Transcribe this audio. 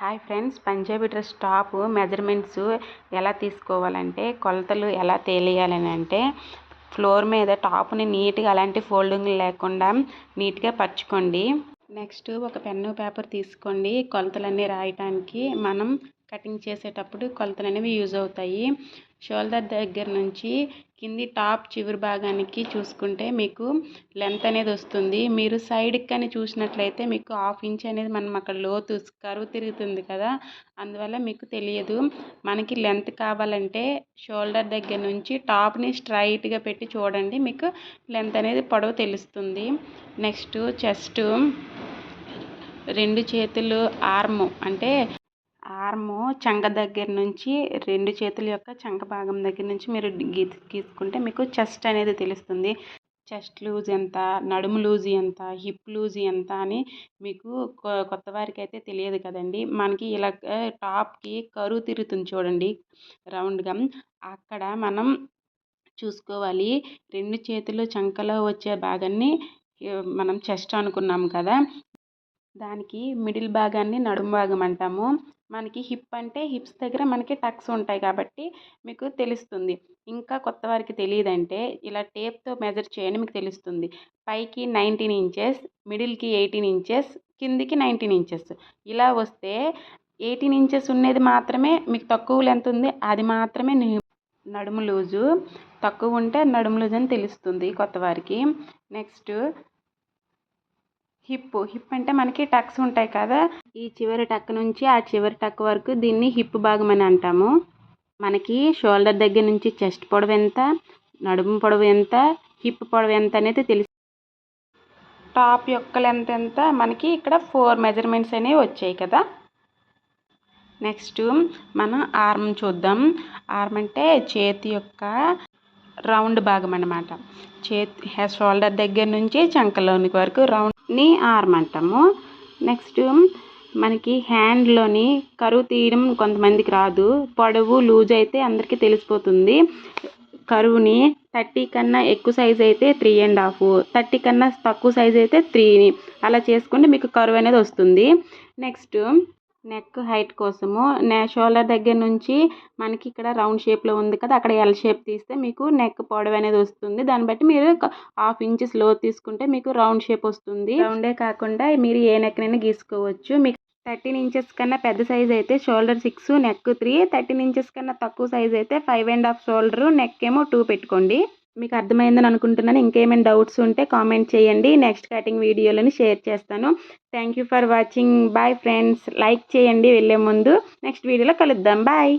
Hi friends, Punjabi dress top measurements ఎలా తీసుకోవాలంటే, కొలతలు ఎలా తెలియాలని అంటే, ఫ్లోర్ మీద టాప్ని నీట్గా అలాంటి ఫోల్డింగ్ లేకుండా నీట్గా పరుచుకోండి. నెక్స్ట్ ఒక పెన్ను పేపర్ తీసుకోండి. కొలతలన్నీ రాయటానికి మనం కటింగ్ చేసేటప్పుడు కొలతలు అనేవి యూజ్ అవుతాయి. షోల్డర్ దగ్గర నుంచి కింది టాప్ చివరి భాగానికి చూసుకుంటే మీకు లెంత్ అనేది వస్తుంది. మీరు సైడ్కి కానీ చూసినట్లయితే మీకు 1/2 ఇంచ్ అనేది మనం అక్కడ లోతు కరువు తిరుగుతుంది కదా, అందువల్ల మీకు తెలియదు. మనకి లెంత్ కావాలంటే షోల్డర్ దగ్గర నుంచి టాప్ని స్ట్రైట్గా పెట్టి చూడండి, మీకు లెంత్ అనేది పొడవు తెలుస్తుంది. నెక్స్ట్ చెస్ట్, 2 చేతులు ఆర్ము చంక దగ్గర నుంచి 2 చేతుల యొక్క చంక భాగం దగ్గర నుంచి మీరు గీసుకుంటే మీకు చెస్ట్ అనేది తెలుస్తుంది. చెస్ట్ లూజ్ ఎంత, నడుము లూజ్ ఎంత, హిప్ లూజ్ ఎంత అని మీకు కొత్త వారికి అయితే తెలియదు కదండి. మనకి ఇలా టాప్కి కరువు తిరుగుతుంది చూడండి రౌండ్గా, అక్కడ మనం చూసుకోవాలి. 2 చేతులు చంకలో వచ్చే భాగాన్ని మనం చెస్ట్ అనుకున్నాం కదా, దానికి మిడిల్ భాగాన్ని నడుము భాగం అంటాము. మనకి హిప్ అంటే హిప్స్ దగ్గర మనకి టక్స్ ఉంటాయి కాబట్టి మీకు తెలుస్తుంది. ఇంకా కొత్త వారికి తెలియదంటే ఇలా టేప్తో మెజర్ చేయండి, మీకు తెలుస్తుంది. పైకి 19 ఇంచెస్, మిడిల్కి 18 ఇంచెస్, కిందికి 19 ఇంచెస్. ఇలా వస్తే 18 ఇంచెస్ ఉన్నది మాత్రమే మీకు తక్కువ లెంత్ ఉంది, అది మాత్రమే నడుము లూజు. తక్కువ ఉంటే నడుము లూజు అని తెలుస్తుంది కొత్త వారికి. నెక్స్ట్ హిప్ అంటే మనకి టక్స్ ఉంటాయి కదా, ఈ చివరి టక్ నుంచి ఆ చివరి టక్ వరకు దీన్ని హిప్ భాగం అని అంటాము. మనకి షోల్డర్ దగ్గర నుంచి చెస్ట్ పొడవు ఎంత, నడుము పొడవు ఎంత, హిప్ పొడవు ఎంత అనేది తెలుసు. టాప్ యొక్క లెంత్ ఎంత, మనకి ఇక్కడ 4 మెజర్మెంట్స్ అనేవి వచ్చాయి కదా. నెక్స్ట్ మనం ఆర్మ్ చూద్దాం. ఆర్మ్ అంటే చేతి యొక్క రౌండ్ భాగం అన్నమాట. షోల్డర్ దగ్గర నుంచి చంకలోని వరకు రౌండ్ని ఆర్మ్ అంటాము. నెక్స్ట్ మనకి హ్యాండ్లోని కరువు తీయడం కొంతమందికి రాదు. పొడవు లూజ్ అయితే అందరికీ తెలిసిపోతుంది. కరువుని 30 కన్నా ఎక్కువ సైజ్ అయితే 3.5, 30 కన్నా తక్కువ సైజ్ అయితే 3 అలా చేసుకుంటే మీకు కరువు అనేది వస్తుంది. నెక్స్ట్ నెక్ హైట్ కోసము షోల్డర్ దగ్గర నుంచి మనకి ఇక్కడ రౌండ్ షేప్లో ఉంది కదా, అక్కడ ఎల్ షేప్ తీస్తే మీకు నెక్ పొడవు అనేది వస్తుంది. దాన్ని బట్టి మీరు 1/2 ఇంచెస్ లో తీసుకుంటే మీకు రౌండ్ షేప్ వస్తుంది. రౌండే కాకుండా మీరు ఏ నెక్నైనా గీసుకోవచ్చు. మీకు 13 ఇంచెస్ కన్నా పెద్ద సైజ్ అయితే షోల్డర్ 6, నెక్ 3. 13 ఇంచెస్ కన్నా తక్కువ సైజ్ అయితే 5.5 షోల్డర్, నెక్ ఏమో 2 పెట్టుకోండి. మీకు అర్థమైందని అనుకుంటున్నాను. ఇంకేమైనా డౌట్స్ ఉంటే కామెంట్ చేయండి, నెక్స్ట్ కటింగ్ వీడియోలని షేర్ చేస్తాను. Thank you for watching. Bye friends. Like చేయండి వెళ్ళే ముందు. నెక్స్ట్ వీడియోలో కలుద్దాం. బాయ్.